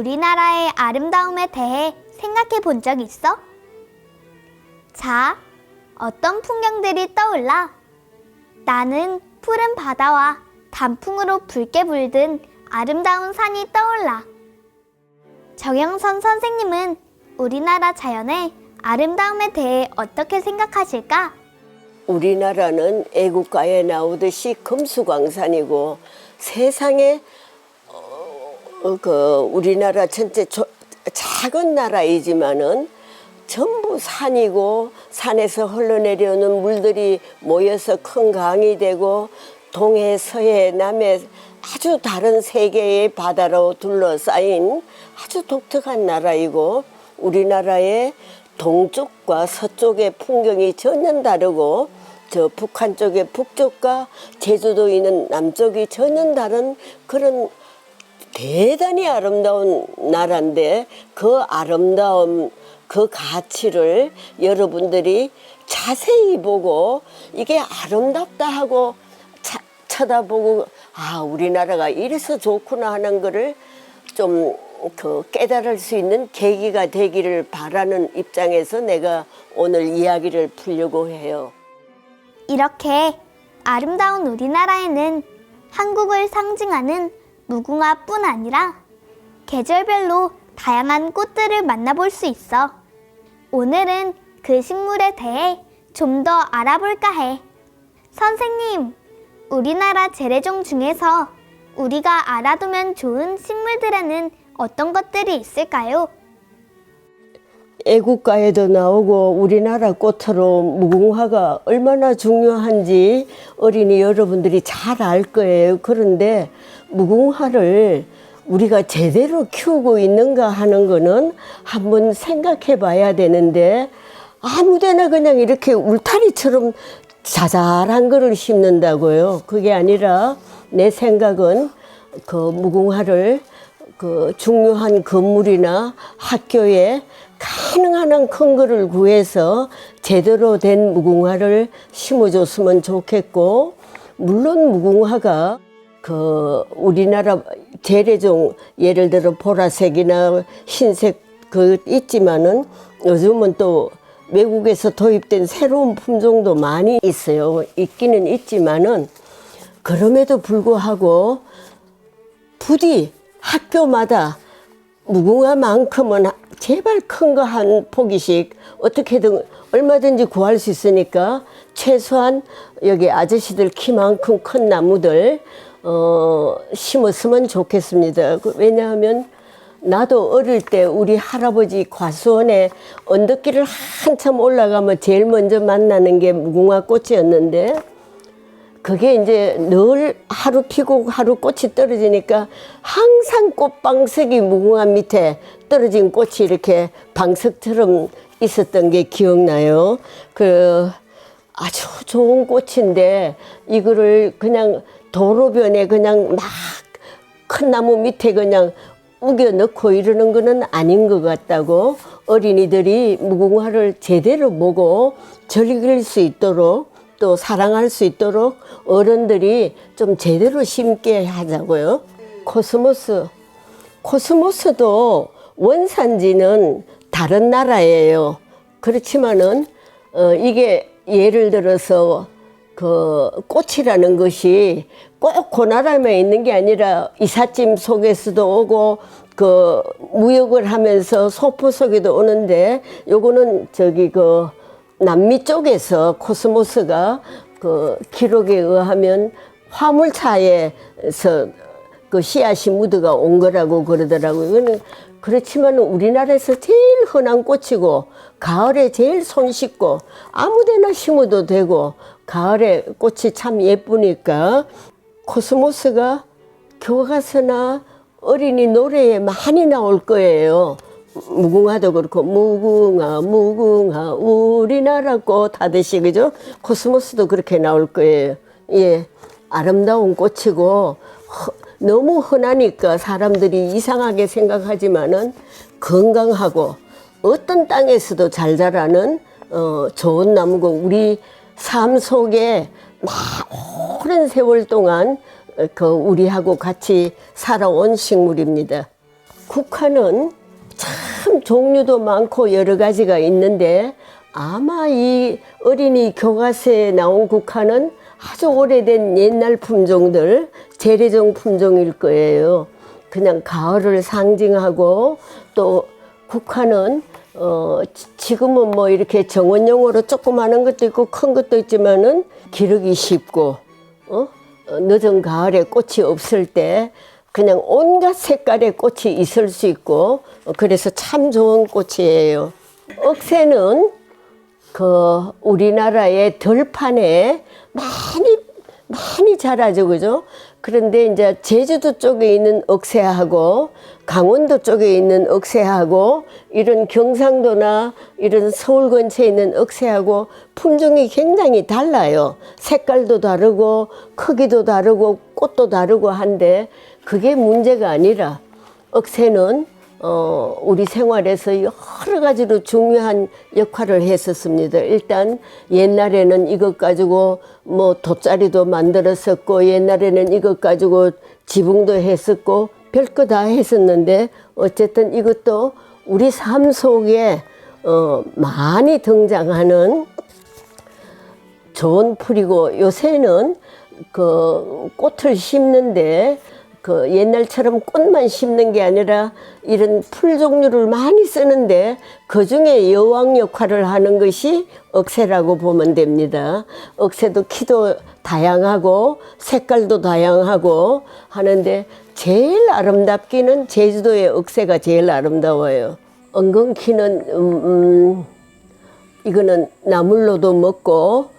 우리나라의 아름다움에 대해 생각해 본 적 있어? 자, 어떤 풍경들이 떠올라? 나는 푸른 바다와 단풍으로 붉게 물든 아름다운 산이 떠올라. 정영선 선생님은 우리나라 자연의 아름다움에 대해 어떻게 생각하실까? 우리나라는 애국가에 나오듯이 금수강산이고 세상에 우리나라 전체 작은 나라이지만은 전부 산이고 산에서 흘러내려오는 물들이 모여서 큰 강이 되고 동해, 서해, 남해 아주 다른 세계의 바다로 둘러싸인 아주 독특한 나라이고 우리나라의 동쪽과 서쪽의 풍경이 전혀 다르고 저 북한 쪽의 북쪽과 제주도 있는 남쪽이 전혀 다른 그런 대단히 아름다운 나라인데 그 아름다움, 그 가치를 여러분들이 자세히 보고 이게 아름답다 하고 쳐다보고 아 우리나라가 이래서 좋구나 하는 거를 좀 깨달을 수 있는 계기가 되기를 바라는 입장에서 내가 오늘 이야기를 풀려고 해요. 이렇게 아름다운 우리나라에는 한국을 상징하는 무궁화뿐 아니라 계절별로 다양한 꽃들을 만나볼 수 있어. 오늘은 그 식물에 대해 좀 더 알아볼까 해. 선생님, 우리나라 재래종 중에서 우리가 알아두면 좋은 식물들에는 어떤 것들이 있을까요? 애국가에도 나오고 우리나라 꽃으로 무궁화가 얼마나 중요한지 어린이 여러분들이 잘 알 거예요. 그런데 무궁화를 우리가 제대로 키우고 있는가 하는 거는 한번 생각해 봐야 되는데 아무데나 그냥 이렇게 울타리처럼 자잘한 거를 심는다고요. 그게 아니라 내 생각은 그 무궁화를 그 중요한 건물이나 학교에 가능한 한 큰 거를 구해서 제대로 된 무궁화를 심어줬으면 좋겠고 물론 무궁화가 그 우리나라 재래종 예를 들어 보라색이나 흰색 그 있지만은 요즘은 또 외국에서 도입된 새로운 품종도 많이 있어요. 있기는 있지만은 그럼에도 불구하고 부디 학교마다 무궁화만큼은 제발 큰 거 한 포기씩 어떻게든 얼마든지 구할 수 있으니까 최소한 여기 아저씨들 키만큼 큰 나무들 심었으면 좋겠습니다. 왜냐하면 나도 어릴 때 우리 할아버지 과수원에 언덕길을 한참 올라가면 제일 먼저 만나는 게 무궁화 꽃이었는데 그게 이제 늘 하루 피고 하루 꽃이 떨어지니까 항상 꽃방석이 무궁화 밑에 떨어진 꽃이 이렇게 방석처럼 있었던 게 기억나요. 그 아주 좋은 꽃인데 이거를 그냥 도로변에 그냥 막 큰 나무 밑에 그냥 우겨 넣고 이러는 거는 아닌 것 같다고 어린이들이 무궁화를 제대로 보고 즐길 수 있도록 또 사랑할 수 있도록 어른들이 좀 제대로 심게 하자고요. 코스모스도 원산지는 다른 나라예요. 그렇지만은 이게 예를 들어서 그 꽃이라는 것이 꼭 그 나라에만 있는 게 아니라 이삿짐 속에서도 오고 그 무역을 하면서 소포 속에도 오는데 요거는 저기 그 남미 쪽에서 코스모스가 그 기록에 의하면 화물차에서 그 씨앗이 묻어가 온 거라고 그러더라고요. 이거는 그렇지만 우리나라에서 제일 흔한 꽃이고 가을에 제일 손쉽고 아무데나 심어도 되고 가을에 꽃이 참 예쁘니까 코스모스가 교과서나 어린이 노래에 많이 나올 거예요. 무궁화도 그렇고 무궁화 무궁화 우리나라 꽃 하듯이 그죠? 코스모스도 그렇게 나올 거예요. 예, 아름다운 꽃이고 너무 흔하니까 사람들이 이상하게 생각하지만은 건강하고 어떤 땅에서도 잘 자라는 좋은 나무고 우리 삶 속에 오랜 세월 동안 우리하고 같이 살아온 식물입니다. 국화는 참 종류도 많고 여러 가지가 있는데 아마 이 어린이 교과서에 나온 국화는 아주 오래된 옛날 품종들, 재래종 품종일 거예요. 그냥 가을을 상징하고 또 국화는 지금은 뭐 이렇게 정원용으로 조그마한 것도 있고 큰 것도 있지만은 기르기 쉽고 늦은 가을에 꽃이 없을 때 그냥 온갖 색깔의 꽃이 있을 수 있고 그래서 참 좋은 꽃이에요. 억새는 그 우리나라의 들판에 많이 자라죠, 그죠? 그런데 이제 제주도 쪽에 있는 억새하고 강원도 쪽에 있는 억새하고 이런 경상도나 이런 서울 근처에 있는 억새하고 품종이 굉장히 달라요. 색깔도 다르고 크기도 다르고 꽃도 다르고 한데 그게 문제가 아니라 억새는 우리 생활에서 여러 가지로 중요한 역할을 했었습니다. 일단 옛날에는 이것 가지고 뭐 돗자리도 만들었었고 옛날에는 이것 가지고 지붕도 했었고 별거 다 했었는데 어쨌든 이것도 우리 삶 속에 많이 등장하는 좋은 풀이고 요새는 그 꽃을 심는데 그 옛날처럼 꽃만 심는 게 아니라 이런 풀 종류를 많이 쓰는데 그 중에 여왕 역할을 하는 것이 억새라고 보면 됩니다. 억새도 키도 다양하고 색깔도 다양하고 하는데 제일 아름답기는 제주도의 억새가 제일 아름다워요. 엉겅퀴는 이거는 나물로도 먹고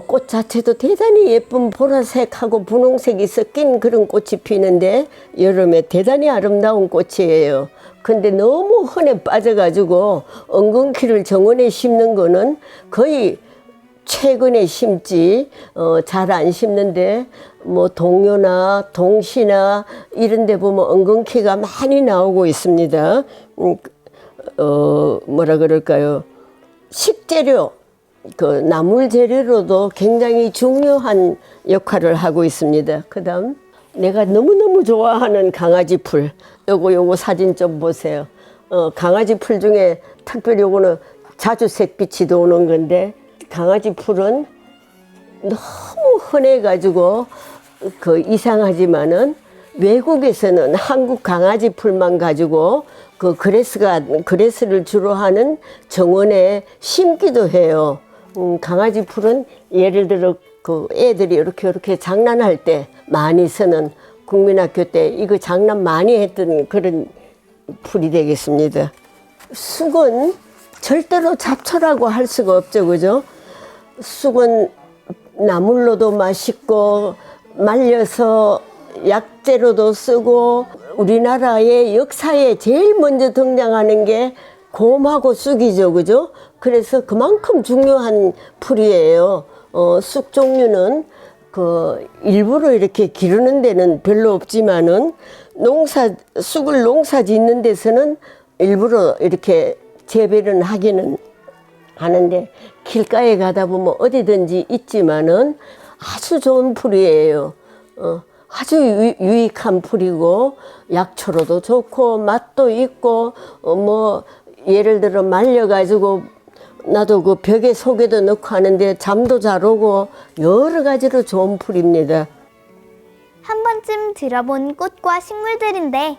꽃 자체도 대단히 예쁜 보라색하고 분홍색이 섞인 그런 꽃이 피는데 여름에 대단히 아름다운 꽃이에요. 근데 너무 흔해 빠져가지고 엉겅퀴를 정원에 심는 거는 거의 최근에 심지 잘 안 심는데 뭐 동요나 동시나 이런 데 보면 엉겅퀴가 많이 나오고 있습니다. 뭐라 그럴까요? 식재료 그 나물 재료로도 굉장히 중요한 역할을 하고 있습니다. 그다음 내가 너무너무 좋아하는 강아지 풀 요거 사진 좀 보세요. 강아지 풀 중에 특별히 요거는 자주 색빛이 도는 건데 강아지 풀은 너무 흔해 가지고 그 이상하지만은 외국에서는 한국 강아지 풀만 가지고 그 그레스를 주로 하는 정원에 심기도 해요. 강아지 풀은 예를 들어 그 애들이 이렇게 장난할 때 많이 쓰는 국민학교 때 이거 장난 많이 했던 그런 풀이 되겠습니다. 쑥은 절대로 잡초라고 할 수가 없죠, 그죠? 쑥은 나물로도 맛있고 말려서 약재로도 쓰고 우리나라의 역사에 제일 먼저 등장하는 게 곰하고 쑥이죠, 그죠? 그래서 그만큼 중요한 풀이에요. 쑥 종류는 그 일부러 이렇게 기르는 데는 별로 없지만은 쑥을 농사 짓는 데서는 일부러 이렇게 재배를 하기는 하는데 길가에 가다 보면 어디든지 있지만은 아주 좋은 풀이에요. 아주 유익한 풀이고 약초로도 좋고 맛도 있고 뭐 예를 들어 말려가지고 나도 그 벽에 속에도 넣고 하는데 잠도 잘 오고 여러 가지로 좋은 풀입니다. 한 번쯤 들어본 꽃과 식물들인데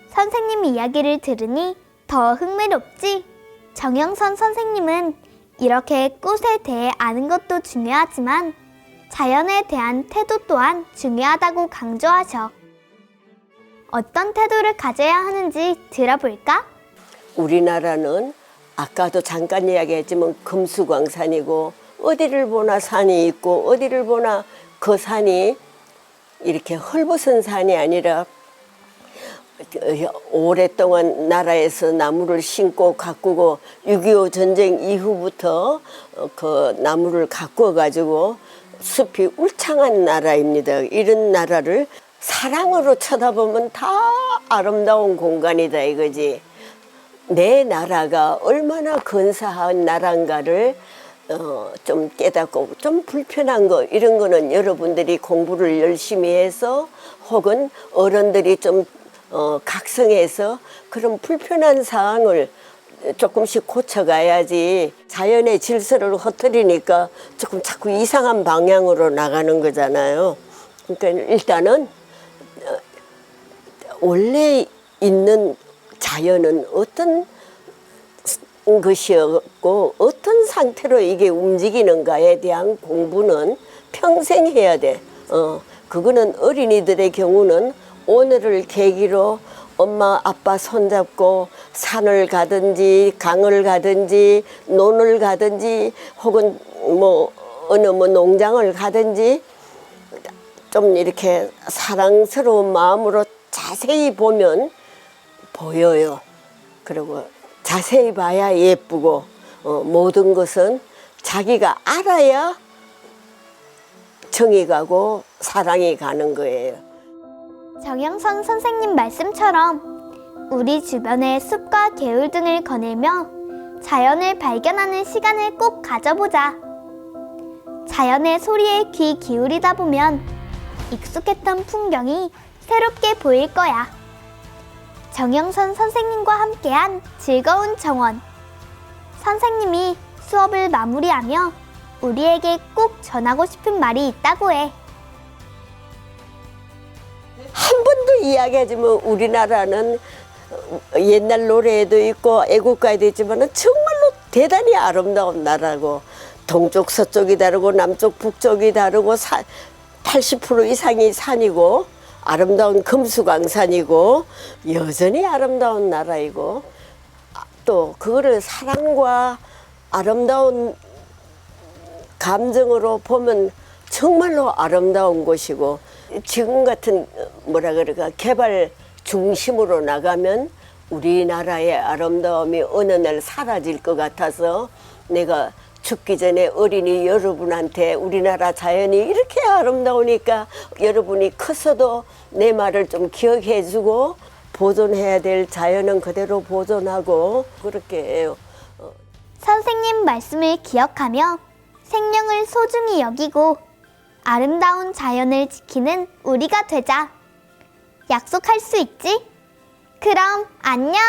선생님 이야기를 들으니 더 흥미롭지? 정영선 선생님은 이렇게 꽃에 대해 아는 것도 중요하지만 자연에 대한 태도 또한 중요하다고 강조하셔. 어떤 태도를 가져야 하는지 들어볼까? 우리나라는 아까도 잠깐 이야기했지만 금수광산이고 어디를 보나 산이 있고 어디를 보나 그 산이 이렇게 헐벗은 산이 아니라 오랫동안 나라에서 나무를 심고 가꾸고 6.25 전쟁 이후부터 그 나무를 가꾸어 가지고 숲이 울창한 나라입니다. 이런 나라를 사랑으로 쳐다보면 다 아름다운 공간이다 이거지. 내 나라가 얼마나 근사한 나라인가를 좀 깨닫고 좀 불편한 거 이런 거는 여러분들이 공부를 열심히 해서 혹은 어른들이 좀 각성해서 그런 불편한 상황을 조금씩 고쳐가야지. 자연의 질서를 흐트리니까 조금 자꾸 이상한 방향으로 나가는 거잖아요. 그러니까 일단은 원래 있는 자연은 어떤 것이었고 어떤 상태로 이게 움직이는가에 대한 공부는 평생 해야 돼. 그거는 어린이들의 경우는 오늘을 계기로 엄마 아빠 손잡고 산을 가든지 강을 가든지 논을 가든지 혹은 뭐 어느 뭐 농장을 가든지 좀 이렇게 사랑스러운 마음으로 자세히 보면 보여요. 그리고 자세히 봐야 예쁘고 모든 것은 자기가 알아야 정이 가고 사랑이 가는 거예요. 정영선 선생님 말씀처럼 우리 주변의 숲과 개울 등을 거닐며 자연을 발견하는 시간을 꼭 가져보자. 자연의 소리에 귀 기울이다 보면 익숙했던 풍경이 새롭게 보일 거야. 정영선 선생님과 함께한 즐거운 정원. 선생님이 수업을 마무리하며 우리에게 꼭 전하고 싶은 말이 있다고 해. 한 번 더 이야기하자면 우리나라는 옛날 노래에도 있고 애국가에도 있지만 정말로 대단히 아름다운 나라고, 동쪽 서쪽이 다르고 남쪽 북쪽이 다르고 80% 이상이 산이고 아름다운 금수강산이고 여전히 아름다운 나라이고, 또 그거를 사랑과 아름다운 감정으로 보면 정말로 아름다운 곳이고, 지금 같은 뭐라 그럴까 개발 중심으로 나가면 우리나라의 아름다움이 어느 날 사라질 것 같아서 내가 죽기 전에 어린이 여러분한테 우리나라 자연이 이렇게 아름다우니까 여러분이 커서도 내 말을 좀 기억해 주고 보존해야 될 자연은 그대로 보존하고 그렇게 해요. 선생님 말씀을 기억하며 생명을 소중히 여기고 아름다운 자연을 지키는 우리가 되자. 약속할 수 있지? 그럼 안녕!